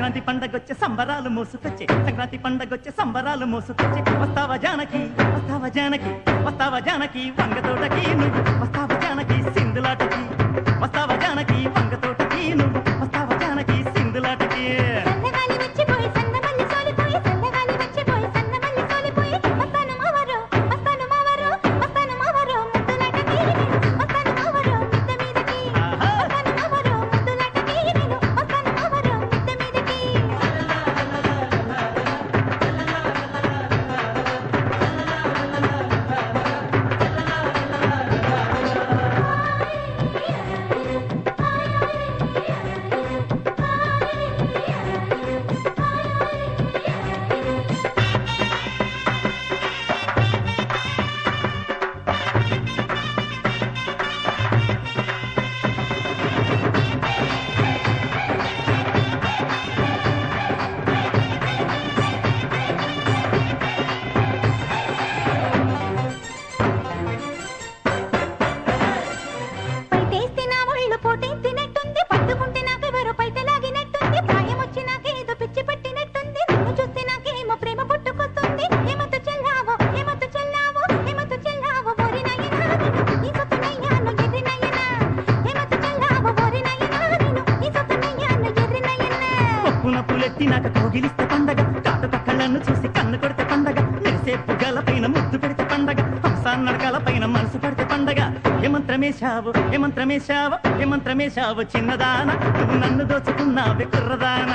సంక్రాంతి పండగొచ్చే సంబరాలు మోసుకొచ్చే సంక్రాంతి పండగొచ్చే సంబరాలు మోసుకొచ్చే వస్తావా జానకి వస్తావా జానకి వస్తావా జానకి వంగ తోటకి నువ్వు వస్తావా జానకి సింధులాటకి వస్తావా జానకి వంగ తోటకి నువ్వు వస్తావా జానకి సింధులాటకి నాకు కోగిలిస్తే పండగ కాటుక కళ్ళను చూసి కన్ను కొడితే పండగ మెరిసే పుగ్గల పైన ముద్దు పెడితే పండగ హంసాన్ నడకల పైన మనసు పడితే పండగ ఏ మంత్రమేశావు చిన్నదాన నువ్వు నన్ను దోచుకున్నావే కుర్రదాన